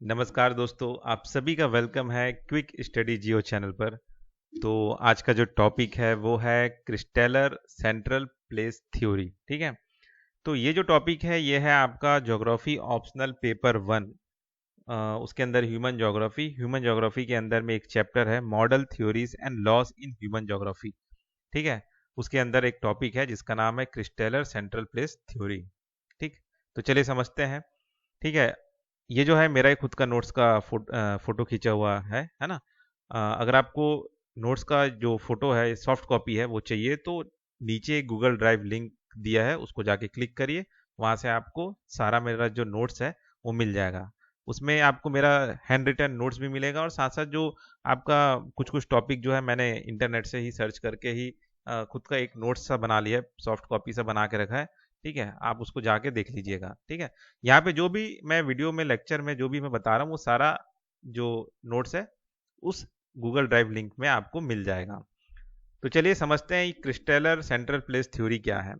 नमस्कार दोस्तों, आप सभी का वेलकम है क्विक स्टडी जियो चैनल पर। तो आज का जो टॉपिक है वो है क्रिस्टेलर सेंट्रल प्लेस थ्योरी। ठीक है। तो ये जो टॉपिक है ये है आपका ज्योग्राफी ऑप्शनल पेपर 1। उसके अंदर ह्यूमन ज्योग्राफी के अंदर में एक चैप्टर है model theories and loss in human geography. ठीक है। उसके अंदर एक टॉपिक है जिसका नाम है क्रिस्टेलर सेंट्रल प्लेस थ्योरी। ठीक। तो चलिए समझते हैं। ठीक है। ये जो है मेरा ही खुद का नोट्स का फोटो खींचा हुआ है ना। अगर आपको नोट्स का जो फोटो है सॉफ्ट कॉपी है वो चाहिए तो नीचे गूगल ड्राइव लिंक दिया है, उसको जाके क्लिक करिए। वहाँ से आपको सारा मेरा जो नोट्स है वो मिल जाएगा। उसमें आपको मेरा हैंड रिटन नोट्स भी मिलेगा और साथ साथ जो आपका कुछ कुछ टॉपिक जो है मैंने इंटरनेट से ही सर्च करके ही खुद का एक नोट्स सा बना लिया है, सॉफ्ट कॉपी सा बना के रखा है। ठीक है, आप उसको जाके देख लीजिएगा। ठीक है। यहाँ पे जो भी मैं वीडियो में लेक्चर में जो भी मैं बता रहा हूँ वो सारा जो नोट्स है उस गूगल ड्राइव लिंक में आपको मिल जाएगा। तो चलिए समझते हैं क्रिस्टेलर सेंट्रल प्लेस थ्योरी क्या है।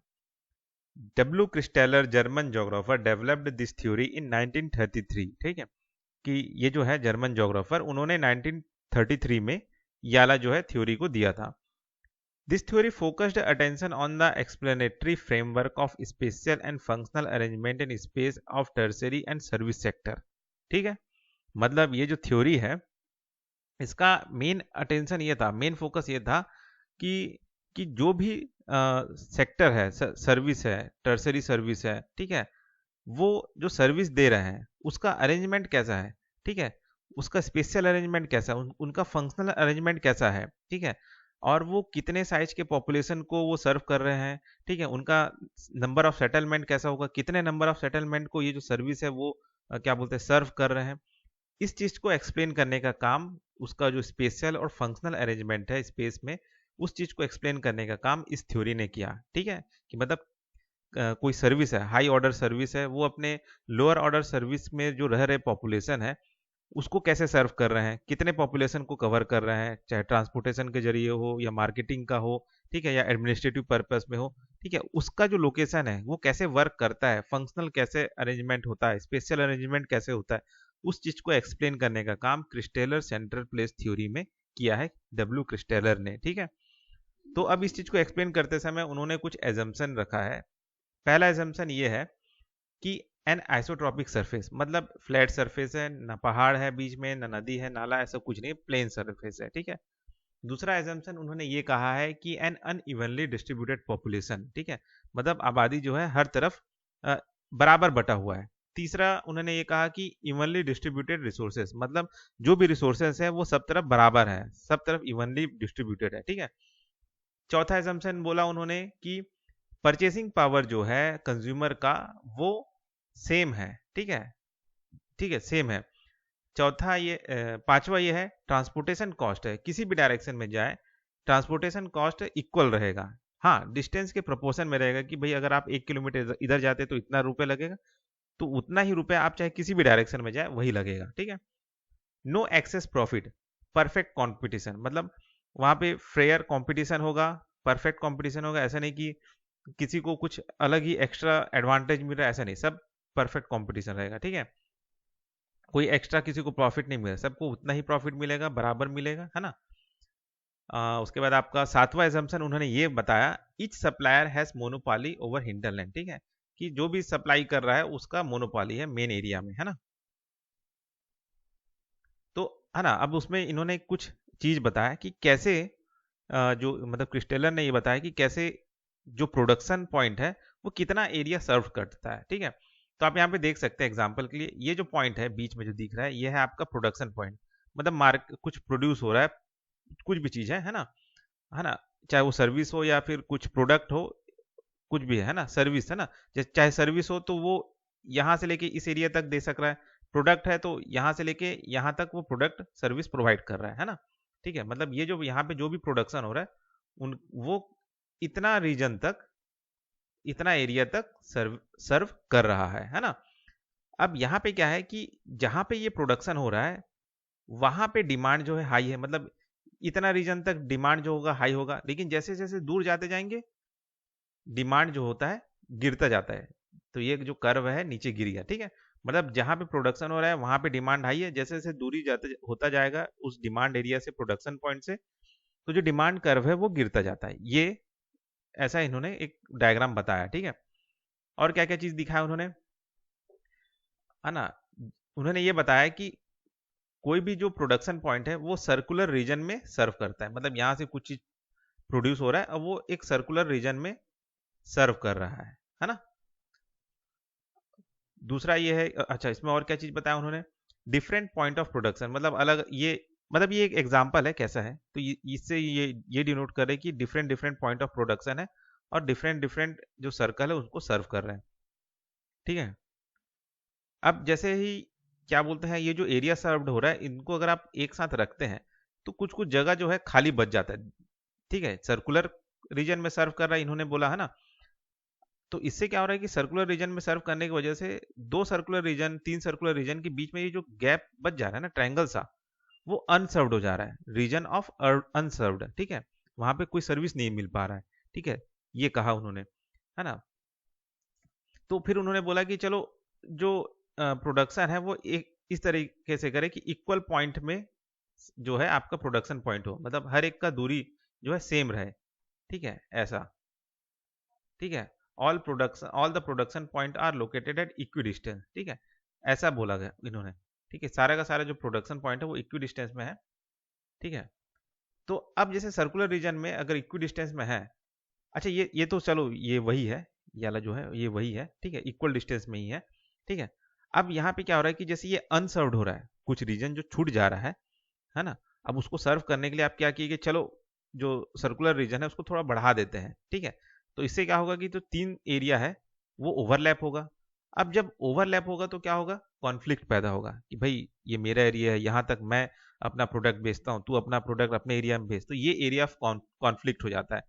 W Christaller German geographer developed this theory in 1933। ठीक है। कि ये जो है जर्मन जोग्राफर उन्होंने 1933 में याला जो है थ्योरी को दिया था। This theory focused attention on the explanatory framework of spatial and functional arrangement in space of tertiary and service sector। ठीक है। मतलब ये जो थ्योरी है इसका मेन अटेंशन ये था, मेन फोकस ये था कि जो भी सेक्टर है, सर्विस है, टर्सरी सर्विस है, ठीक है, वो जो सर्विस दे रहे हैं उसका अरेंजमेंट कैसा है। ठीक है। उसका स्पेशल अरेंजमेंट कैसा है, उनका फंक्शनल अरेंजमेंट कैसा है। ठीक है। और वो कितने साइज के पॉपुलेशन को वो सर्व कर रहे हैं। ठीक है। उनका नंबर ऑफ सेटलमेंट कैसा होगा, कितने नंबर ऑफ सेटलमेंट को ये जो सर्विस है वो क्या बोलते हैं सर्व कर रहे हैं। इस चीज को एक्सप्लेन करने का काम उसका जो स्पेशल और फंक्शनल अरेंजमेंट है स्पेस में, उस चीज को एक्सप्लेन करने का काम इस थ्योरी ने किया। ठीक है। कि मतलब कोई सर्विस है, हाई ऑर्डर सर्विस है, वो अपने लोअर ऑर्डर सर्विस में जो रह रहे पॉपुलेशन है उसको कैसे सर्व कर रहे हैं, कितने पॉपुलेशन को कवर कर रहे हैं, चाहे ट्रांसपोर्टेशन के जरिए हो या मार्केटिंग का हो, ठीक है, या एडमिनिस्ट्रेटिव पर्पस में हो। ठीक है। उसका जो लोकेशन है वो कैसे वर्क करता है, फंक्शनल कैसे अरेंजमेंट होता है, स्पेशल अरेंजमेंट कैसे होता है, उस चीज को एक्सप्लेन करने का काम क्रिस्टेलर सेंट्रल प्लेस थ्योरी में किया है डब्ल्यू क्रिस्टेलर ने। ठीक है। तो अब इस चीज को एक्सप्लेन करते समय उन्होंने कुछ एजम्पशन रखा है। पहला एजम्पशन ये है कि एन आइसोट्रॉपिक सरफेस, मतलब फ्लैट सरफेस है, ना पहाड़ है बीच में, ना नदी है, नाला, ऐसा कुछ नहीं, प्लेन सरफेस है। ठीक है। दूसरा एजम्पशन उन्होंने ये कहा है कि एन अनइवनली डिस्ट्रीब्यूटेड पॉपुलेशन। ठीक है। मतलब आबादी जो है हर तरफ बराबर बटा हुआ है। तीसरा उन्होंने ये कहा कि इवनली डिस्ट्रीब्यूटेड रिसोर्सेज, मतलब जो भी रिसोर्सेज है वो सब तरफ बराबर है, सब तरफ इवनली डिस्ट्रीब्यूटेड है। ठीक है। चौथा एजम्पशन बोला उन्होंने कि परचेसिंग पावर जो है कंज्यूमर का वो सेम है। ठीक है। ठीक है, सेम है। चौथा ये पांचवा ये है ट्रांसपोर्टेशन कॉस्ट है, किसी भी डायरेक्शन में जाए ट्रांसपोर्टेशन कॉस्ट इक्वल रहेगा। हाँ, डिस्टेंस के प्रोपोर्शन में रहेगा कि भाई अगर आप 1 किलोमीटर इधर जाते तो इतना रुपए लगेगा, तो उतना ही रुपया आप चाहे किसी भी डायरेक्शन में जाए वही लगेगा। ठीक है। No excess profit, perfect competition, मतलब वहां पे फेयर कॉम्पिटिशन होगा, परफेक्ट कॉम्पिटिशन होगा। ऐसा नहीं कि किसी को कुछ अलग ही एक्स्ट्रा एडवांटेज मिल रहा है, ऐसा नहीं, सब परफेक्ट कंपटीशन रहेगा। ठीक है। कोई एक्स्ट्रा किसी को प्रॉफिट नहीं मिलेगा, सबको उतना ही प्रॉफिट मिलेगा, बराबर मिलेगा, है ना। उसके बाद आपका सातवां एजम्पशन उन्होंने ये बताया, each supplier has monopoly over hinterland. ठीक है। कि जो भी सप्लाई कर रहा है उसका मोनोपाली है मेन एरिया में, है ना। तो है ना, अब उसमें इन्होंने कुछ चीज बताया कि कैसे जो मतलब क्रिस्टेलर ने ये बताया कि कैसे जो प्रोडक्शन पॉइंट है वो कितना एरिया सर्व करता है। ठीक है। तो आप यहाँ पे देख सकते हैं एग्जांपल के लिए, ये जो पॉइंट है बीच में जो दिख रहा है ये है आपका प्रोडक्शन पॉइंट। मतलब मार्क कुछ प्रोड्यूस हो रहा है, कुछ भी चीज है ना, है ना। चाहे वो सर्विस हो या फिर कुछ प्रोडक्ट हो, कुछ भी है ना, सर्विस है ना। चाहे सर्विस हो तो वो यहाँ से लेके इस एरिया तक दे सक रहा है, प्रोडक्ट है तो यहाँ से लेके यहाँ तक वो प्रोडक्ट सर्विस प्रोवाइड कर रहा है ना। ठीक है। मतलब ये जो यहाँ पे जो भी प्रोडक्शन हो रहा है उन वो इतना रीजन तक, इतना एरिया तक सर्व सर्व कर रहा है ना। अब यहाँ पे क्या है कि जहाँ पे ये प्रोडक्शन हो रहा है वहां पे डिमांड जो है हाई है, मतलब इतना रीजन तक डिमांड जो होगा हाई होगा, लेकिन जैसे जैसे दूर जाते जाएंगे डिमांड जो होता है गिरता जाता है। तो ये जो कर्व है नीचे गिर गया। ठीक है। मतलब जहाँ पे प्रोडक्शन हो रहा है वहां पे डिमांड हाई है, जैसे जैसे दूरी जाते होता जाएगा उस डिमांड एरिया से, प्रोडक्शन पॉइंट से, तो जो डिमांड कर्व है वो गिरता जाता है। ये ऐसा इन्होंने एक डायग्राम बताया, ठीक है। और क्या क्या चीज दिखाया उन्होंने, है ना। उन्होंने ये बताया कि कोई भी जो प्रोडक्शन पॉइंट है वो सर्कुलर रीजन में सर्व करता है, मतलब यहाँ से कुछ चीज प्रोड्यूस हो रहा है, अब वो एक सर्कुलर रीजन में सर्व कर रहा है ना। दूसरा ये है, अच्छा इसमें और क्या चीज बताया उन्होंने, डिफरेंट पॉइंट ऑफ प्रोडक्शन, मतलब अलग, ये मतलब ये एक एग्जांपल है कैसा है, तो इससे ये डिनोट कर रहे हैं कि different different point of production है और डिफरेंट डिफरेंट जो सर्कल है उसको सर्व कर रहे हैं, ठीक है। अब जैसे ही क्या बोलते हैं, ये जो एरिया सर्व्ड हो रहा है इनको अगर आप एक साथ रखते हैं तो कुछ कुछ जगह जो है खाली बच जाता है, ठीक है। सर्कुलर रीजन में सर्व कर रहा है इन्होंने बोला, है ना। तो इससे क्या हो रहा है कि सर्कुलर रीजन में सर्व करने की वजह से दो सर्कुलर रीजन, तीन सर्कुलर रीजन के बीच में ये जो गैप बच जा रहा है ना, ट्रायंगल सा, वो अनसर्व्ड हो जा रहा है, रीजन ऑफ अनसर्व्ड, ठीक है। वहां पे कोई सर्विस नहीं मिल पा रहा है, ठीक है। ये कहा उन्होंने, है ना। तो फिर उन्होंने बोला कि चलो जो प्रोडक्शन है वो एक इस तरीके से करे कि इक्वल पॉइंट में जो है आपका प्रोडक्शन पॉइंट हो, मतलब हर एक का दूरी जो है सेम रहे, ठीक है, ऐसा, ठीक है। All the production point are located at equidistance, ठीक है, ऐसा बोला गया इन्होंने, ठीक है। सारा का सारा जो प्रोडक्शन पॉइंट है वो इक्वी डिस्टेंस में है, ठीक है। तो अब जैसे सर्कुलर रीजन में अगर इक्वी डिस्टेंस में है, अच्छा ये तो चलो ये वही है, ये वाला जो है ये वही है, ठीक है, इक्वल डिस्टेंस में ही है, ठीक है। अब यहाँ पे क्या हो रहा है कि जैसे ये अनसर्व्ड हो रहा है, कुछ रीजन जो छूट जा रहा है ना। अब उसको सर्व करने के लिए आप क्या किए कि चलो जो सर्कुलर रीजन है उसको थोड़ा बढ़ा देते हैं, ठीक है। तो इससे क्या होगा कि जो तीन एरिया है वो ओवरलैप होगा। अब जब ओवरलैप होगा तो क्या होगा, कॉन्फ्लिक्ट पैदा होगा कि भाई ये मेरा एरिया है, यहाँ तक मैं अपना प्रोडक्ट बेचता हूँ, तू अपना प्रोडक्ट अपने एरिया में बेच, तो ये एरिया ऑफ कॉन्फ्लिक्ट हो जाता है,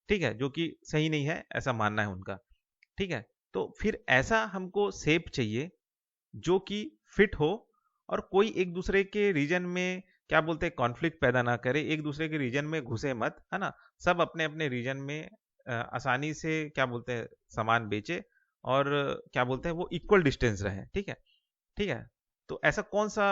ठीक है, जो कि सही नहीं है, ऐसा मानना है उनका, ठीक है। तो फिर ऐसा हमको शेप चाहिए जो कि फिट हो और कोई एक दूसरे के रीजन में क्या बोलते हैं कॉन्फ्लिक्ट पैदा ना करे, एक दूसरे के रीजन में घुसे मत, है ना। सब अपने अपने रीजन में आसानी से क्या बोलते हैं सामान बेचे और क्या बोलते हैं वो इक्वल डिस्टेंस रहे, ठीक है, ठीक है। तो ऐसा कौन सा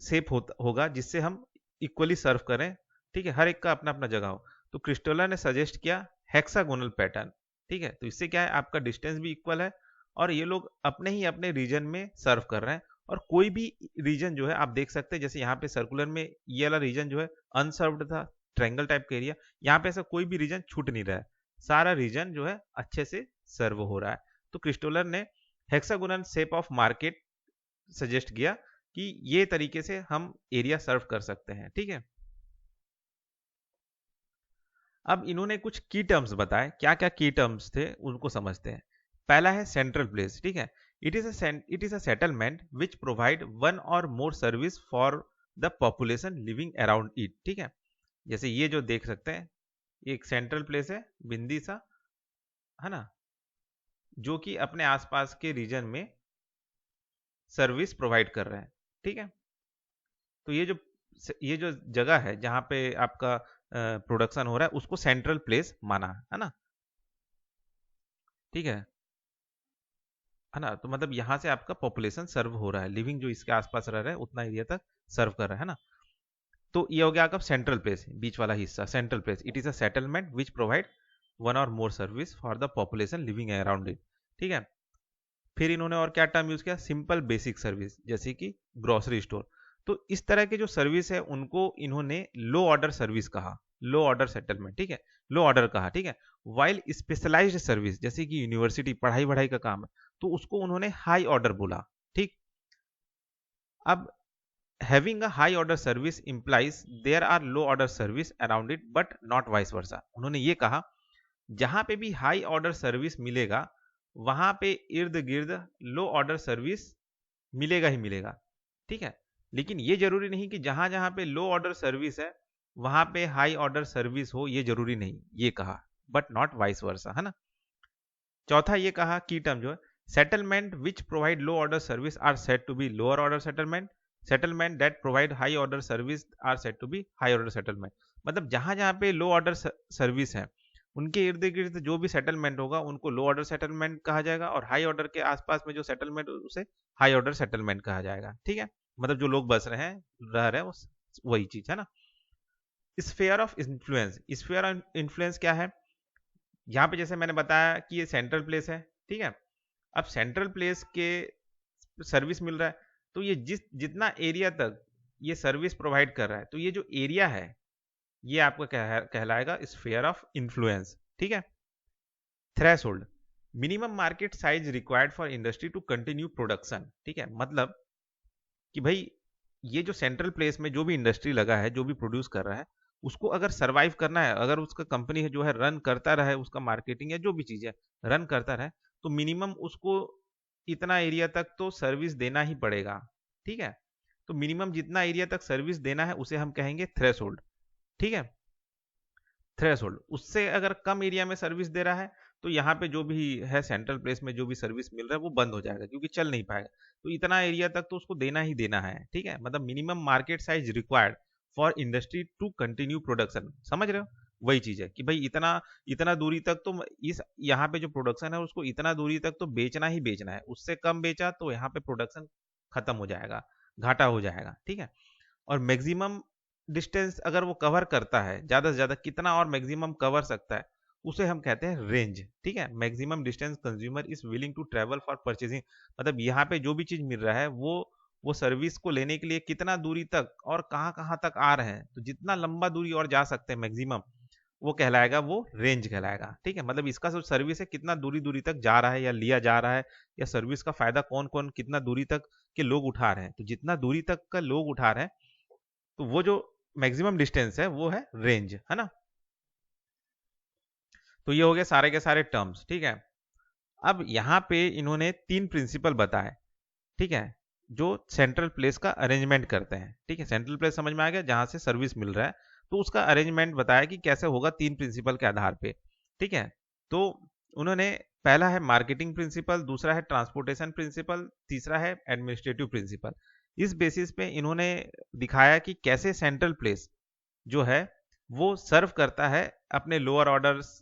शेप होगा जिससे हम इक्वली सर्व करें, ठीक है, हर एक का अपना अपना जगह हो। तो क्रिस्टोलर ने सजेस्ट किया हेक्सागोनल पैटर्न, ठीक है। तो इससे क्या है आपका डिस्टेंस भी इक्वल है और ये लोग अपने ही अपने रीजन में सर्व कर रहे हैं, और कोई भी रीजन जो है आप देख सकते हैं, जैसे यहाँ पे सर्कुलर में ये वाला रीजन जो है अनसर्व्ड था, ट्रायंगल टाइप का एरिया, यहाँ पे ऐसा कोई भी रीजन छूट नहीं रहा है, सारा रीजन जो है अच्छे से सर्व हो रहा है। तो क्रिस्टोलर ने hexagonal shape of market suggest किया कि ये तरीके से हम एरिया सर्व कर सकते हैं, ठीक है। अब इन्होंने कुछ की टर्म्स बताए, क्या क्या की टर्म्स थे उनको समझते हैं। पहला है सेंट्रल प्लेस, ठीक है। It is a settlement which provide one or more service for the population living around it, ठीक है। जैसे ये जो देख सकते हैं एक सेंट्रल प्लेस है, बिंदी सा, है ना, जो कि अपने आसपास के रीजन में सर्विस प्रोवाइड कर रहे हैं, ठीक है। तो ये जो जगह है जहां पे आपका प्रोडक्शन हो रहा है उसको सेंट्रल प्लेस माना है ना, ठीक है ना। तो मतलब यहां से आपका पॉपुलेशन सर्व हो रहा है, लिविंग जो इसके आसपास रह रहे हैं उतना एरिया तक सर्व कर रहा है ना। तो ये हो गया आपका सेंट्रल प्लेस, बीच वाला हिस्सा central place. It is a settlement which provide one or more service for the population living around it, ठीक है। फिर इन्होंने और क्या टर्म यूज किया, सिंपल बेसिक सर्विस, जैसे कि ग्रोसरी स्टोर। तो इस तरह के जो सर्विस है उनको इन्होंने लो ऑर्डर सर्विस कहा, लो ऑर्डर सेटलमेंट, ठीक है, लो ऑर्डर कहा, ठीक है। वाइल स्पेशलाइज्ड सर्विस जैसे कि यूनिवर्सिटी पढ़ाई वढ़ाई का काम है तो उसको उन्होंने हाई ऑर्डर बोला, ठीक। अब having a high order service implies there are low order service around it but not vice versa। उन्होंने ये कहा जहां पे भी हाई ऑर्डर सर्विस मिलेगा वहां पे इर्द गिर्द लो ऑर्डर सर्विस मिलेगा ही मिलेगा, ठीक है। लेकिन ये जरूरी नहीं कि जहां जहां पे लो ऑर्डर सर्विस है वहां पे हाई ऑर्डर सर्विस हो, ये जरूरी नहीं, ये कहा, बट नॉट वाइस वर्सा, है ना। चौथा ये कहा की टर्म जो है, settlement which provide low order service are set to be lower order settlement, settlement that provide high order service are set to be high order settlement. मतलब जहां जहां पे लो ऑर्डर सर्विस है उनके इर्द गिर्द जो भी सेटलमेंट होगा उनको लो ऑर्डर सेटलमेंट कहा जाएगा, और हाई ऑर्डर के आसपास में जो सेटलमेंट उसे हाई ऑर्डर सेटलमेंट कहा जाएगा। ठीक है, मतलब जो लोग बस रहे हैं, रह रहे हैं, वही चीज है ना। Sphere of influence, sphere of influence क्या है? यहाँ पे जैसे मैंने बताया कि ये सेंट्रल प्लेस है, ठीक है। अब सेंट्रल प्लेस के सर्विस मिल रहा है, तो ये जितना एरिया तक ये सर्विस प्रोवाइड कर रहा है, तो ये जो एरिया है ये आपका कहलाएगा स्फीयर ऑफ इन्फ्लुएंस। ठीक है। Threshold, minimum market size required for industry to continue production. ठीक है, मतलब कि भाई ये जो सेंट्रल प्लेस में जो भी इंडस्ट्री लगा है, जो भी प्रोड्यूस कर रहा है, उसको अगर सरवाइव करना है, अगर उसका कंपनी है जो है रन करता रहे, उसका मार्केटिंग या जो भी चीज है रन करता रहे, तो मिनिमम उसको इतना एरिया तक तो सर्विस देना ही पड़ेगा। ठीक है, तो मिनिमम जितना एरिया तक सर्विस देना है उसे हम कहेंगे थ्रेशोल्ड। ठीक है, थ्रेशोल्ड, उससे अगर कम एरिया में सर्विस दे रहा है तो यहाँ पे जो भी है सेंट्रल प्लेस में जो भी सर्विस मिल रहा है वो बंद हो जाएगा, क्योंकि चल नहीं पाएगा। तो इतना एरिया तक तो उसको देना ही देना है। ठीक है, मतलब minimum market size required for industry to continue production. समझ रहे हो? वही चीज है कि भाई इतना इतना दूरी तक तो इस यहाँ पे जो प्रोडक्शन है उसको इतना दूरी तक तो बेचना ही बेचना है, उससे कम बेचा तो यहाँ पे प्रोडक्शन खत्म हो जाएगा, घाटा हो जाएगा। ठीक है, और मैक्सिमम डिस्टेंस अगर वो कवर करता है, ज्यादा से ज्यादा कितना और मैक्सिमम कवर सकता है, उसे हम कहते हैं रेंज। ठीक है, maximum distance consumer is willing to travel for purchasing, मतलब यहाँ पे जो भी चीज मिल रहा है वो सर्विस को लेने के लिए कितना दूरी तक और कहाँ कहाँ तक आ रहे हैं, तो जितना लंबा दूरी और जा सकते हैं मैक्सिमम, वो कहलाएगा, वो रेंज कहलाएगा। ठीक है, मतलब इसका जो सर्विस है कितना दूरी दूरी तक जा रहा है या लिया जा रहा है, या सर्विस का फायदा कौन कौन कितना दूरी तक के लोग उठा रहे हैं, तो जितना दूरी तक का लोग उठा रहे हैं तो वो जो मैक्सिमम डिस्टेंस है वो है रेंज, है ना। तो ये हो गए सारे के सारे टर्म्स। ठीक है, अब यहाँ पे इन्होंने 3 प्रिंसिपल बताए। ठीक है, जो सेंट्रल प्लेस का अरेंजमेंट करते हैं। ठीक है, सेंट्रल प्लेस समझ में आ गया, जहां से सर्विस मिल रहा है, तो उसका अरेंजमेंट बताया कि कैसे होगा 3 प्रिंसिपल के आधार पे। ठीक है, तो उन्होंने पहला है मार्केटिंग प्रिंसिपल, दूसरा है ट्रांसपोर्टेशन प्रिंसिपल, तीसरा है एडमिनिस्ट्रेटिव प्रिंसिपल। इस बेसिस पे इन्होंने दिखाया कि कैसे सेंट्रल प्लेस जो है वो सर्व करता है अपने लोअर ऑर्डर्स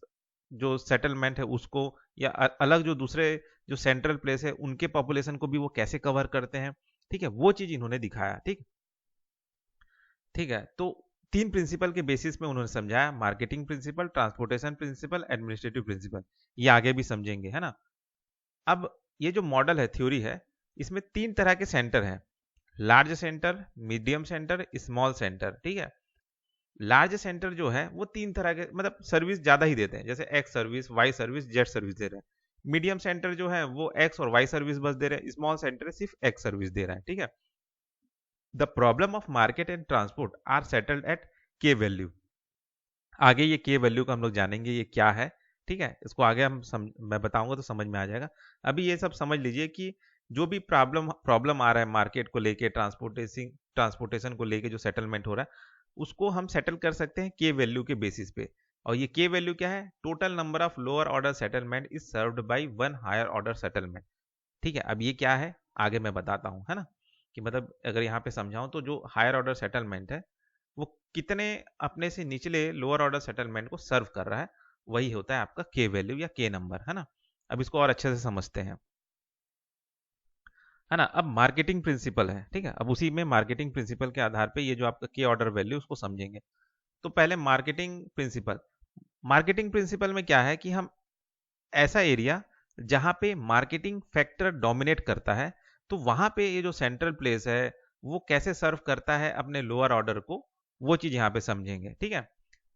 जो सेटलमेंट है उसको, या अलग जो दूसरे जो सेंट्रल प्लेस है उनके पॉपुलेशन को भी वो कैसे कवर करते हैं। ठीक है, वो चीज इन्होंने दिखाया। ठीक, ठीक है, तो 3 प्रिंसिपल के बेसिस में उन्होंने समझाया, marketing principle, transportation principle, administrative principle. ये आगे भी समझेंगे, है ना। अब ये जो मॉडल है, थ्योरी है, इसमें 3 तरह के सेंटर हैं, large centre, medium centre, small centre. ठीक है, लार्ज सेंटर जो है वो 3 तरह के मतलब सर्विस ज्यादा ही देते हैं, जैसे X service, Y service, Z service दे रहे हैं। मीडियम सेंटर जो है वो एक्स और वाई सर्विस बस दे रहे हैं, स्मॉल सेंटर सिर्फ एक्स सर्विस दे रहा है। ठीक है, the problem of market and transport are settled at K value. आगे ये के वैल्यू का हम लोग जानेंगे ये क्या है। ठीक है, इसको आगे मैं बताऊंगा तो समझ में आ जाएगा। अभी ये सब समझ लीजिए कि जो भी प्रॉब्लम प्रॉब्लम आ रहा है मार्केट को लेके, ट्रांसपोर्टेशन को लेके जो सेटलमेंट हो रहा है, उसको हम सेटल कर सकते हैं के वैल्यू के बेसिस पे। और ये के वैल्यू क्या है? Total number of lower order settlement is served by one higher order settlement. ठीक है, अब ये क्या है आगे मैं बताता हूँ, है ना, कि मतलब अगर यहाँ पे समझाऊं तो जो हायर ऑर्डर सेटलमेंट है वो कितने अपने से निचले लोअर ऑर्डर सेटलमेंट को सर्व कर रहा है, वही होता है आपका के वैल्यू या के नंबर, है ना। अब इसको और अच्छे से समझते हैं, है ना। अब मार्केटिंग प्रिंसिपल है, ठीक है, अब उसी में मार्केटिंग प्रिंसिपल के आधार पे ये जो आपका के ऑर्डर वैल्यू उसको समझेंगे। तो पहले मार्केटिंग प्रिंसिपल, मार्केटिंग प्रिंसिपल में क्या है कि हम ऐसा एरिया जहां पे मार्केटिंग फैक्टर डोमिनेट करता है, तो वहां पे ये जो सेंट्रल प्लेस है वो कैसे सर्व करता है अपने लोअर ऑर्डर को, वो चीज यहाँ पे समझेंगे। ठीक है,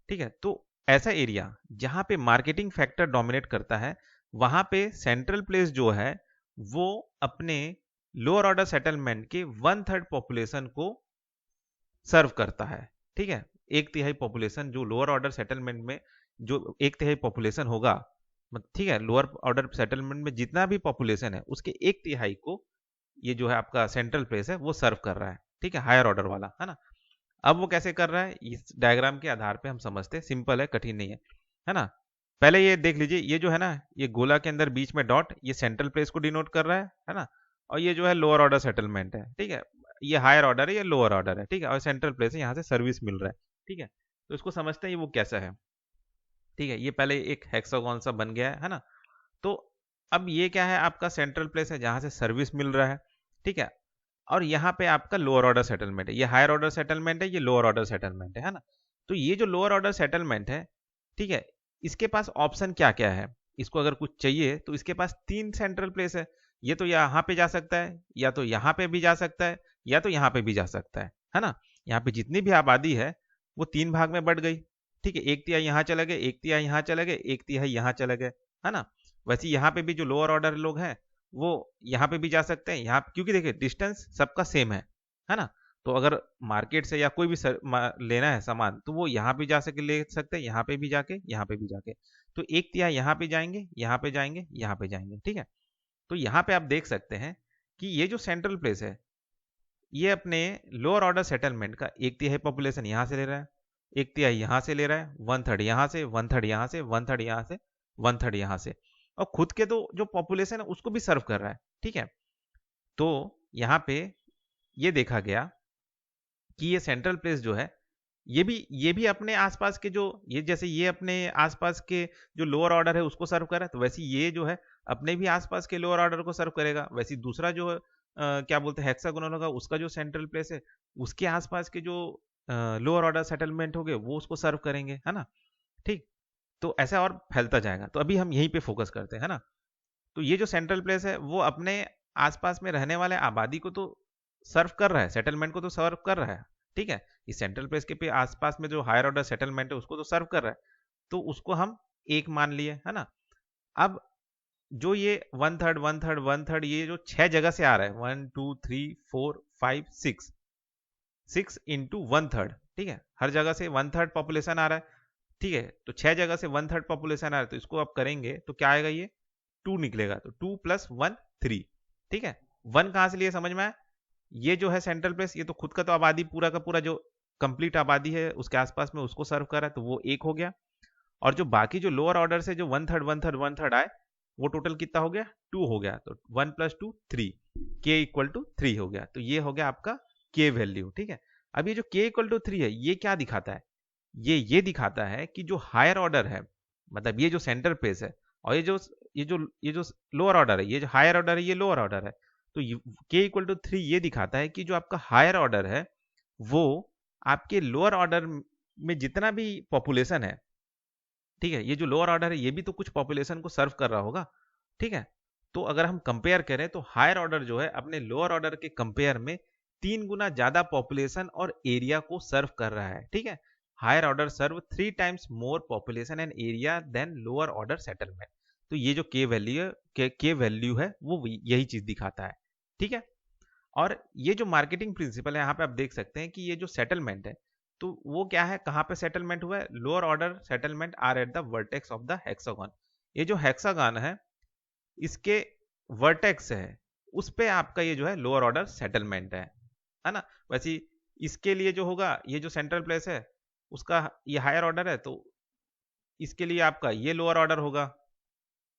ठीक है, तो ऐसा एरिया जहां पे मार्केटिंग फैक्टर डोमिनेट करता है, वहां पे सेंट्रल प्लेस जो है वो अपने लोअर ऑर्डर सेटलमेंट के 1/3 पॉपुलेशन को सर्व करता है। ठीक है, 1/3 पॉपुलेशन जो लोअर ऑर्डर सेटलमेंट में जो 1/3 पॉपुलेशन होगा, ठीक है, लोअर ऑर्डर सेटलमेंट में जितना भी पॉपुलेशन है उसके 1/3 को ये जो है आपका सेंट्रल प्लेस है वो सर्व कर रहा है। ठीक है, हायर ऑर्डर वाला, है ना। अब वो कैसे कर रहा है इस डायग्राम के आधार पे हम समझते हैं, सिंपल है, कठिन नहीं है ना। पहले ये देख लीजिए, ये जो है ना, ये गोला के अंदर बीच में डॉट, ये सेंट्रल प्लेस को डिनोट कर रहा है ना। और ये जो है लोअर ऑर्डर सेटलमेंट है। ठीक है, ये हायर ऑर्डर है, ये लोअर ऑर्डर है। ठीक है, और सेंट्रल प्लेस है, यहाँ से सर्विस मिल रहा है। ठीक है, तो इसको समझते हैं ये वो कैसा है। ठीक है, ये पहले एक हेक्सागोन सा बन गया है ना। तो अब ये क्या है, आपका सेंट्रल प्लेस है जहां से सर्विस मिल रहा है, ठीक है। और यहाँ पे आपका लोअर ऑर्डर सेटलमेंट है, ये हायर ऑर्डर सेटलमेंट है, ये लोअर ऑर्डर सेटलमेंट है ना। तो ये जो लोअर ऑर्डर सेटलमेंट है, ठीक है, इसके पास ऑप्शन क्या क्या है, इसको अगर कुछ चाहिए तो इसके पास 3 सेंट्रल प्लेस है। ये तो यहाँ पे जा सकता है, या तो यहाँ पे भी जा सकता है, या तो यहाँ पे भी जा सकता है ना। यहाँ पे जितनी भी आबादी है वो 3 भाग में बढ़ गई, ठीक है। 1/3 यहाँ चले गए, 1/3 यहाँ चले गए, 1/3 यहाँ चले गए, है ना। वैसे यहाँ पे भी जो लोअर ऑर्डर लोग हैं वो यहाँ पे भी जा सकते हैं, यहाँ क्योंकि देखिए डिस्टेंस सबका सेम है ना। तो अगर मार्केट से या कोई भी लेना है सामान तो वो यहाँ भी जा सके, ले सकते हैं, यहाँ पे भी जाके, यहाँ पे भी जाके। तो 1/3 यहाँ पे जाएंगे, यहाँ पे जाएंगे, यहाँ पे जाएंगे, ठीक है। तो यहाँ पे आप देख सकते हैं कि ये जो सेंट्रल प्लेस है ये अपने लोअर ऑर्डर सेटलमेंट का 1/3 पॉपुलेशन यहाँ से ले रहा है, 1/3 यहाँ से ले रहा है, 1/3 यहाँ से, 1/3 यहाँ से, 1/3 यहाँ से, 1/3 यहाँ से, और खुद के तो जो पॉपुलेशन है उसको भी सर्व कर रहा है, ठीक है। तो यहाँ पे ये देखा गया कि ये सेंट्रल प्लेस जो है ये भी अपने आसपास के जो ये जैसे ये अपने आसपास के जो लोअर ऑर्डर है उसको सर्व कर रहा है, तो वैसे ये जो है अपने भी आसपास के लोअर ऑर्डर को सर्व करेगा। वैसे दूसरा जो क्या बोलते हैं हेक्सागोनल होगा उसका जो सेंट्रल प्लेस है उसके आसपास के जो लोअर ऑर्डर सेटलमेंट हो गए वो उसको सर्व करेंगे, है ना। ठीक, तो ऐसा और फैलता जाएगा। तो अभी हम यहीं पे फोकस करते हैं, है ना। तो ये जो सेंट्रल प्लेस है वो अपने आसपास में रहने वाले आबादी को तो सर्व कर रहा है, सेटलमेंट को तो सर्व कर रहा है, ठीक है। इस सेंट्रल प्लेस के पे आसपास में जो हायर ऑर्डर सेटलमेंट है उसको तो सर्व कर रहा है, तो उसको हम एक मान लिए, है ना। अब जो ये 1/3 1/3 1/3 ये जो 6 जगह से आ रहा है, 1 2 3 4 5 6 इंटू 1/3, ठीक है, हर जगह से 1/3 पॉपुलेशन आ रहा है, ठीक है। तो 6 जगह से 1/3 पॉपुलेशन आ रहा है, तो इसको आप करेंगे तो क्या आएगा, ये 2 निकलेगा, तो 2 + 1 3, ठीक है। 1 कहां से लिए समझ में आया, ये जो है सेंट्रल प्लेस ये तो खुद का तो आबादी पूरा का पूरा जो कंप्लीट आबादी है उसके आसपास में उसको सर्व कर रहा है, तो वो एक हो गया। और जो बाकी जो लोअर ऑर्डर से जो 1/3 1/3 1/3 आए वो टोटल कितना हो गया, 2 हो गया। तो 1 + 2 3, k = 3 हो गया। तो ये हो गया आपका k वैल्यू, ठीक है। अब ये जो k = 3 है ये क्या दिखाता है, ये दिखाता है कि जो हायर ऑर्डर है, मतलब ये जो सेंटर प्लेस है, और ये जो लोअर ऑर्डर है, ये जो हायर ऑर्डर है ये लोअर ऑर्डर है, तो k = 3 ये दिखाता है कि जो आपका हायर ऑर्डर है वो आपके लोअर ऑर्डर में जितना भी पॉपुलेशन है, ठीक है, ये जो लोअर ऑर्डर है ये भी तो कुछ पॉपुलेशन को सर्व कर रहा होगा, ठीक है। तो अगर हम कंपेयर करें तो हायर ऑर्डर जो है अपने लोअर ऑर्डर के कंपेयर में 3 गुना ज्यादा पॉपुलेशन और एरिया को सर्व कर रहा है, ठीक है। Higher order serve 3 times more population and area than lower order settlement. तो ये जो के वैल्यू है वो यही चीज दिखाता है, ठीक है। और ये जो मार्केटिंग प्रिंसिपल है यहाँ पे आप देख सकते हैं कि ये जो सेटलमेंट है तो वो क्या है, कहाँ पे सेटलमेंट हुआ है, lower order settlement are at the vertex of the hexagon. ये जो हेक्सागन है इसके वर्टेक्स है उस पे आपका ये जो है लोअर ऑर्डर सेटलमेंट है ना। वैसे इसके लिए जो होगा ये जो सेंट्रल प्लेस है उसका ये हायर ऑर्डर है, तो इसके लिए आपका ये लोअर ऑर्डर होगा,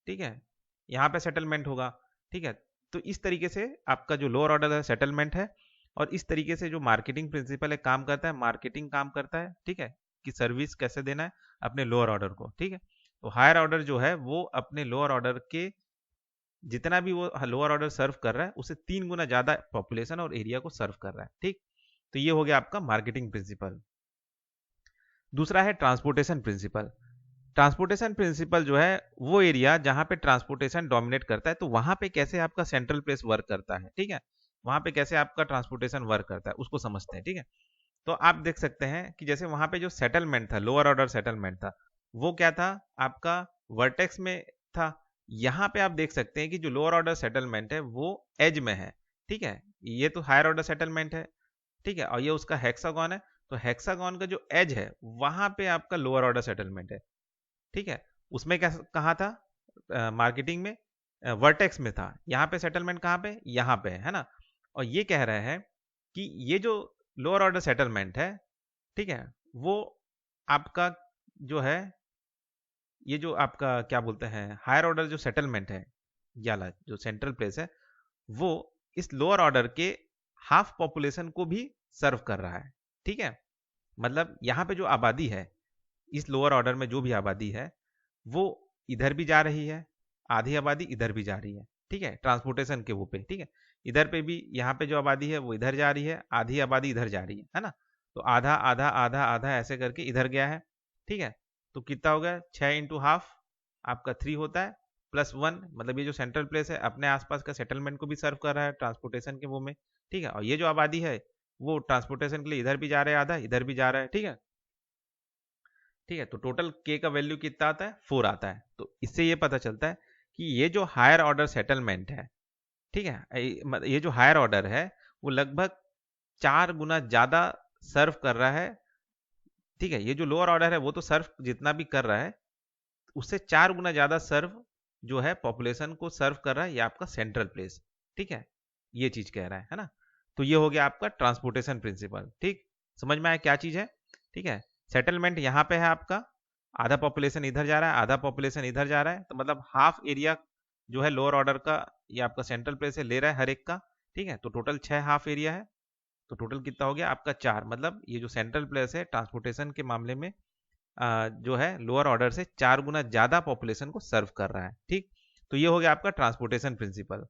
ठीक है, यहाँ पे सेटलमेंट होगा, ठीक है। तो इस तरीके से आपका जो लोअर ऑर्डर है सेटलमेंट है, और इस तरीके से जो मार्केटिंग प्रिंसिपल है काम करता है, मार्केटिंग काम करता है, ठीक है, कि सर्विस कैसे देना है अपने लोअर ऑर्डर को, ठीक है। तो हायर ऑर्डर जो है वो अपने लोअर ऑर्डर के जितना भी वो लोअर ऑर्डर सर्व कर रहा है उससे 3 गुना ज्यादा पॉपुलेशन और एरिया को सर्व कर रहा है, ठीक। तो ये हो गया आपका मार्केटिंग प्रिंसिपल। दूसरा है ट्रांसपोर्टेशन प्रिंसिपल। ट्रांसपोर्टेशन प्रिंसिपल जो है वो एरिया जहां पे ट्रांसपोर्टेशन डोमिनेट करता है, तो वहां पे कैसे आपका सेंट्रल प्लेस वर्क करता है, ठीक है, वहां पे कैसे आपका ट्रांसपोर्टेशन वर्क करता है उसको समझते हैं, ठीक है। तो आप देख सकते हैं कि जैसे वहां पे जो सेटलमेंट था, लोअर ऑर्डर सेटलमेंट था, वो क्या था आपका वर्टेक्स में था। यहाँ पे आप देख सकते हैं कि जो लोअर ऑर्डर सेटलमेंट है वो एज में है, ठीक है। ये तो हायर ऑर्डर सेटलमेंट है, ठीक है, और ये उसका हेक्सागन है। तो हेक्सागन का जो एज है वहां पे आपका लोअर ऑर्डर सेटलमेंट है, ठीक है। उसमें क्या कहा था मार्केटिंग में, वर्टेक्स में था। यहाँ पे सेटलमेंट कहाँ पे, यहाँ पे है ना। और ये कह रहे हैं कि ये जो लोअर ऑर्डर सेटलमेंट है, ठीक है, वो आपका जो है ये जो आपका क्या बोलते हैं हायर ऑर्डर जो सेटलमेंट है याला जो सेंट्रल प्लेस है वो इस लोअर ऑर्डर के हाफ पॉपुलेशन को भी सर्व कर रहा है, ठीक है। मतलब यहाँ पे जो आबादी है इस लोअर ऑर्डर में जो भी आबादी है वो इधर भी जा रही है, आधी आबादी इधर भी जा रही है, ठीक है, ट्रांसपोर्टेशन के वो पे, ठीक है। इधर पे भी यहाँ पे जो आबादी है वो इधर जा रही है, आधी आबादी इधर जा रही है ना। तो आधा आधा आधा आधा ऐसे करके इधर गया है, ठीक है। तो कितना हो गया, 6 × 1/2 आपका 3 होता है, +1, मतलब ये जो सेंट्रल प्लेस है अपने आसपास का सेटलमेंट को भी सर्व कर रहा है ट्रांसपोर्टेशन के वो में, ठीक है। और ये जो आबादी है वो ट्रांसपोर्टेशन के लिए इधर भी जा रहा है, आधा इधर भी जा रहा है, ठीक है। ठीक है, तो टोटल के का वैल्यू कितना आता है, 4 आता है। तो इससे ये पता चलता है कि ये जो हायर ऑर्डर सेटलमेंट है, ठीक है, ये जो हायर ऑर्डर है वो लगभग 4 गुना ज्यादा सर्व कर रहा है, ठीक है। ये जो लोअर ऑर्डर है वो तो सर्व जितना भी कर रहा है उससे 4 गुना ज्यादा सर्व जो है पॉपुलेशन को सर्व कर रहा है ये आपका सेंट्रल प्लेस, ठीक है। ये चीज कह रहा है ना। तो ये हो गया आपका ट्रांसपोर्टेशन प्रिंसिपल, ठीक, समझ में आया क्या चीज है, ठीक है। सेटलमेंट यहाँ पे है आपका, आधा पॉपुलेशन इधर जा रहा है, आधा पॉपुलेशन इधर जा रहा है, तो मतलब हाफ एरिया जो है लोअर ऑर्डर का ये आपका सेंट्रल प्लेस है ले रहा है हर एक का, ठीक है। तो टोटल 6 हाफ एरिया है, तो टोटल कितना हो गया आपका 4, मतलब ये जो सेंट्रल प्लेस है ट्रांसपोर्टेशन के मामले में जो है लोअर ऑर्डर से 4 गुना ज्यादा पॉपुलेशन को सर्व कर रहा है, ठीक। तो ये हो गया आपका ट्रांसपोर्टेशन प्रिंसिपल।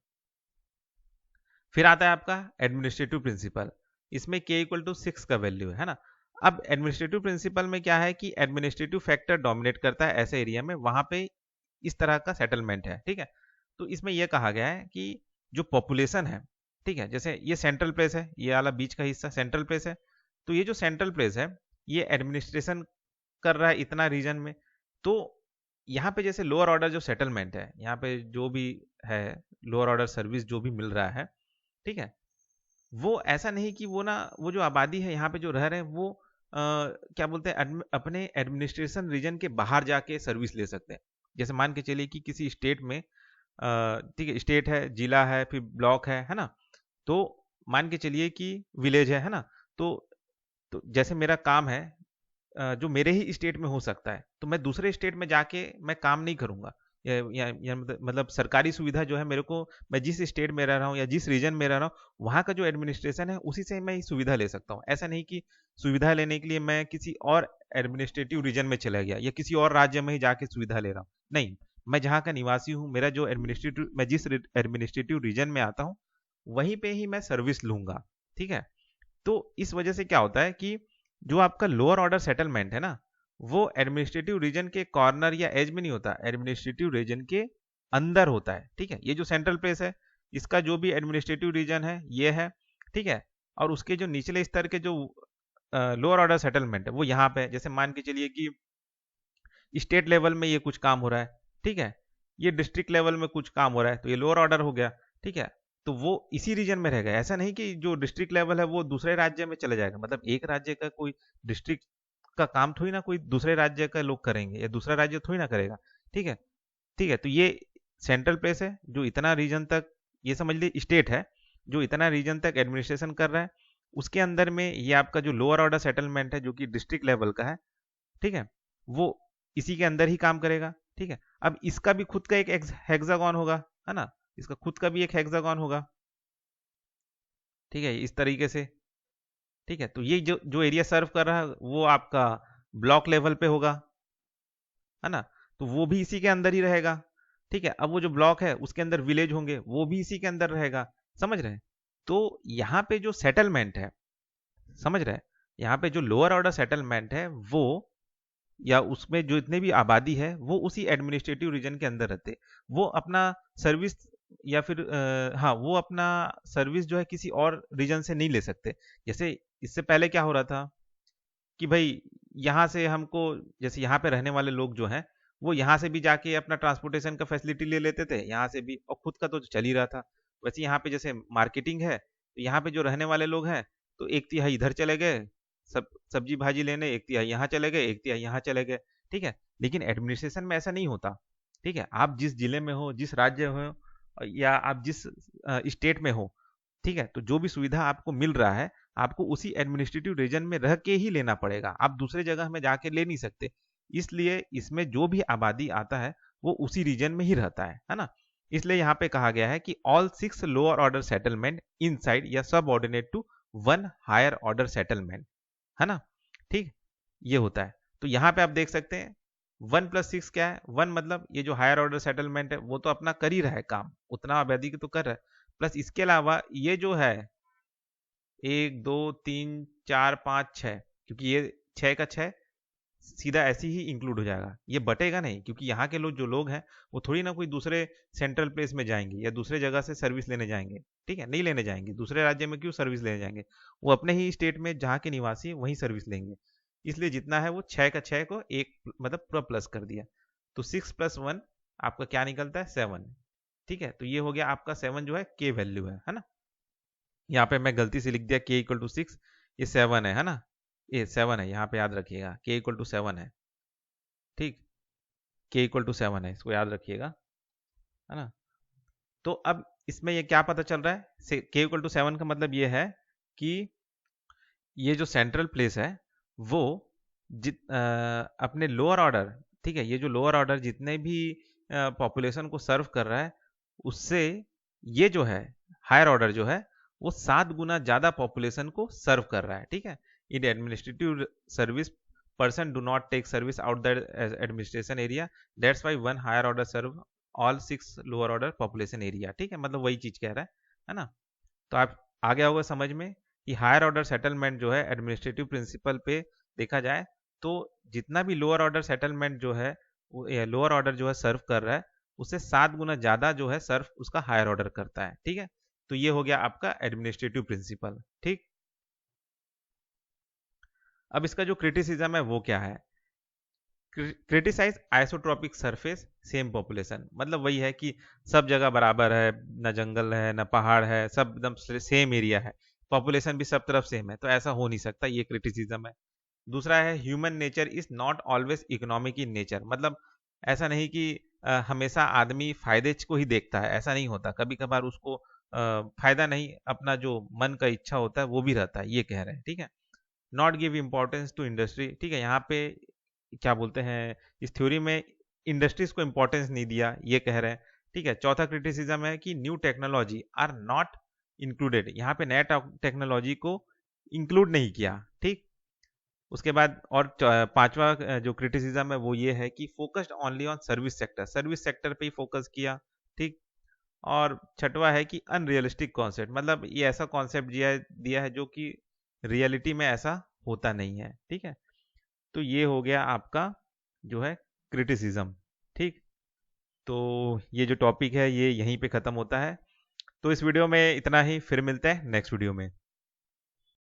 फिर आता है आपका एडमिनिस्ट्रेटिव प्रिंसिपल, इसमें k = 6 का वैल्यू है ना। अब एडमिनिस्ट्रेटिव प्रिंसिपल में क्या है कि एडमिनिस्ट्रेटिव फैक्टर डोमिनेट करता है ऐसे एरिया में, वहां पे इस तरह का सेटलमेंट है, ठीक है। तो इसमें यह कहा गया है कि जो पॉपुलेशन है, ठीक है, जैसे ये सेंट्रल प्लेस है, ये वाला बीच का हिस्सा सेंट्रल प्लेस है, तो ये जो सेंट्रल प्लेस है ये एडमिनिस्ट्रेशन कर रहा है इतना रीजन में। तो यहाँ पे जैसे लोअर ऑर्डर जो सेटलमेंट है, यहाँ पे जो भी है लोअर ऑर्डर सर्विस जो भी मिल रहा है, ठीक है, वो ऐसा नहीं कि वो ना वो जो आबादी है यहाँ पे जो रह रहे हैं वो क्या बोलते हैं अपने एडमिनिस्ट्रेशन रीजन के बाहर जाके सर्विस ले सकते हैं। जैसे मान के चलिए कि किसी स्टेट में ठीक है, स्टेट है, जिला है, फिर ब्लॉक है ना। तो मान के चलिए कि विलेज है ना। तो जैसे मेरा काम है जो मेरे ही स्टेट में हो सकता है, तो मैं दूसरे स्टेट में जाके मैं काम नहीं करूंगा, या मतलब सरकारी सुविधा जो है मेरे को, मैं जिस स्टेट में रह रहा हूँ या जिस रीजन में रह रहा हूँ वहाँ का जो एडमिनिस्ट्रेशन है उसी से मैं सुविधा ले सकता हूँ। ऐसा नहीं कि सुविधा लेने के लिए मैं किसी और एडमिनिस्ट्रेटिव रीजन में चला गया या किसी और राज्य में ही जाके सुविधा ले रहा हूँ, नहीं, मैं जहाँ का निवासी हूँ, मेरा जो एडमिनिस्ट्रेटिव, मैं जिस एडमिनिस्ट्रेटिव रीजन में आता हूँ वहीं पे ही मैं सर्विस लूंगा, ठीक है। तो इस वजह से क्या होता है कि जो आपका लोअर ऑर्डर सेटलमेंट है ना वो एडमिनिस्ट्रेटिव रीजन के कॉर्नर या एज में नहीं होता, एडमिनिस्ट्रेटिव रीजन के अंदर होता है, ठीक है। ये जो सेंट्रल प्लेस है इसका जो भी एडमिनिस्ट्रेटिव रीजन है ये है, ठीक है। और उसके जो निचले स्तर के जो लोअर ऑर्डर सेटलमेंट है वो यहाँ पे है। जैसे मान के चलिए कि स्टेट लेवल में ये कुछ काम हो रहा है, ठीक है, ये डिस्ट्रिक्ट लेवल में कुछ काम हो रहा है, तो ये लोअर ऑर्डर हो गया, ठीक है। तो वो इसी रीजन में रहेगा, ऐसा नहीं कि जो डिस्ट्रिक्ट लेवल है वो दूसरे राज्य में चले जाएगा। मतलब एक राज्य का कोई डिस्ट्रिक्ट का काम थोड़ी ना कोई दूसरे राज्य का लोग करेंगे या दूसरा राज्य थोड़ी ना करेगा, ठीक है। ठीक है, तो ये सेंट्रल प्लेस है जो इतना रीजन तक, ये समझ लीजिए स्टेट है जो इतना रीजन तक एडमिनिस्ट्रेशन कर रहा है, उसके अंदर में ये आपका जो लोअर ऑर्डर सेटलमेंट है जो कि डिस्ट्रिक्ट लेवल का है, ठीक है, वो इसी के अंदर ही काम करेगा, ठीक है। अब इसका भी खुद का एक हेक्सागन होगा, है ना, इसका खुद का भी एक हेक्सागन होगा, ठीक है, इस तरीके से, ठीक है। तो ये जो जो एरिया सर्व कर रहा है वो आपका ब्लॉक लेवल पे होगा, है ना, तो वो भी इसी के अंदर ही रहेगा, ठीक है। अब वो जो ब्लॉक है उसके अंदर विलेज होंगे वो भी इसी के अंदर रहेगा, समझ रहे हैं। तो यहाँ पे जो सेटलमेंट है, समझ रहे हैं, यहाँ पे जो लोअर ऑर्डर सेटलमेंट है वो या उसमें जो इतने भी आबादी है वो उसी एडमिनिस्ट्रेटिव रीजन के अंदर रहते, वो अपना सर्विस या फिर हाँ वो अपना सर्विस जो है किसी और रीजन से नहीं ले सकते। जैसे इससे पहले क्या हो रहा था कि भाई यहाँ से हमको, जैसे यहाँ पे रहने वाले लोग जो हैं वो यहाँ से भी जाके अपना ट्रांसपोर्टेशन का फैसिलिटी ले लेते थे यहाँ से भी, और खुद का तो चल ही रहा था। वैसे यहाँ पे जैसे मार्केटिंग है तो यहाँ पे जो रहने वाले लोग हैं तो एक तिहाई इधर चले गए सब्जी भाजी लेने, एक तिहाई यहाँ चले गए, एक तिहाई यहाँ चले गए, ठीक है। लेकिन एडमिनिस्ट्रेशन में ऐसा नहीं होता, ठीक है। आप जिस जिले में हो, जिस राज्य में हो या आप जिस स्टेट में हो, ठीक है, तो जो भी सुविधा आपको मिल रहा है आपको उसी एडमिनिस्ट्रेटिव रीजन में रह के ही लेना पड़ेगा, आप दूसरे जगह में जाके ले नहीं सकते। इसलिए इसमें जो भी आबादी आता है वो उसी रीजन में ही रहता है ना। इसलिए यहाँ पे कहा गया है कि all 6 lower order settlement inside या subordinate to 1 higher order settlement, है ना, ठीक, ये होता है। तो यहाँ पे आप देख सकते हैं 1+6 क्या है, 1 मतलब ये जो हायर ऑर्डर सेटलमेंट है वो तो अपना कर ही रहा है काम, उतना आबादी की तो कर रहा है, प्लस इसके अलावा ये जो है 1 2 3 4 5 6, क्योंकि ये 6 का 6 सीधा ऐसे ही इंक्लूड हो जाएगा, ये बटेगा नहीं, क्योंकि यहाँ के लोग जो लोग हैं वो थोड़ी ना कोई दूसरे सेंट्रल प्लेस में जाएंगे या दूसरे जगह से सर्विस लेने जाएंगे, ठीक है, नहीं लेने जाएंगे, दूसरे राज्य में क्यों सर्विस लेने जाएंगे, वो अपने ही स्टेट में जहाँ के निवासी है वहीं सर्विस लेंगे। इसलिए जितना है वो 6 का 6 को एक मतलब पूरा प्लस कर दिया, तो 6+1 आपका क्या निकलता है, 7। ठीक है, तो ये हो गया आपका 7 जो है के वैल्यू है ना। यहाँ पे मैं गलती से लिख दिया k=6, ये 7 है ना, ये 7 है, यहाँ पे याद रखिएगा k=7 है, ठीक, k=7 है, इसको याद रखिएगा, है ना। तो अब इसमें ये क्या पता चल रहा है, k=7 का मतलब ये है कि ये जो सेंट्रल प्लेस है वो अपने लोअर ऑर्डर, ठीक है, ये जो लोअर ऑर्डर जितने भी पॉपुलेशन को सर्व कर रहा है उससे ये जो है हायर ऑर्डर जो है वो 7 गुना ज्यादा पॉपुलेशन को सर्व कर रहा है, ठीक है। In administrative service person do not take service out the administration area, that's why one higher order serve all 6 lower order population area, ठीक है, मतलब वही चीज कह रहा है ना। तो आप आ गया होगा समझ में कि हायर ऑर्डर सेटलमेंट जो है एडमिनिस्ट्रेटिव प्रिंसिपल पे देखा जाए तो जितना भी लोअर ऑर्डर सेटलमेंट जो है लोअर ऑर्डर जो है सर्व कर रहा है उससे 7 गुना ज्यादा जो है सर्व उसका हायर ऑर्डर करता है, ठीक है। तो ये हो गया आपका एडमिनिस्ट्रेटिव प्रिंसिपल, ठीक। अब इसका जो क्रिटिसिज्म है वो क्या है, criticize isotropic surface same population, मतलब वही है कि सब जगह बराबर है, न जंगल है न पहाड़ है, सब एकदम सेम एरिया है, पॉपुलेशन भी सब तरफ सेम है, तो ऐसा हो नहीं सकता, ये क्रिटिसिज्म है। दूसरा है human nature is not always economic in nature, मतलब ऐसा नहीं कि हमेशा आदमी फायदे को ही देखता है, ऐसा नहीं होता, कभी कभार उसको फायदा नहीं, अपना जो मन का इच्छा होता है वो भी रहता है, ये कह रहे हैं, ठीक है। Not give importance to industry, ठीक है, यहाँ पे क्या बोलते हैं इस थ्योरी में इंडस्ट्रीज को इंपॉर्टेंस नहीं दिया, ये कह रहे हैं, ठीक है। चौथा क्रिटिसिज्म है कि new technology are not included, यहाँ पे नया टेक्नोलॉजी को इंक्लूड नहीं किया, ठीक। उसके बाद और पांचवा जो क्रिटिसिज्म है वो ये है कि focused only on service sector, service sector पे ही फोकस किया, ठीक। और छठवा है कि अनरियलिस्टिक कॉन्सेप्ट, मतलब ये ऐसा कॉन्सेप्ट दिया है जो कि रियलिटी में ऐसा होता नहीं है, ठीक है। तो ये हो गया आपका जो है क्रिटिसिज्म, ठीक। तो ये जो टॉपिक है ये यहीं पे ख़त्म होता है। तो इस वीडियो में इतना ही, फिर मिलते हैं नेक्स्ट वीडियो में।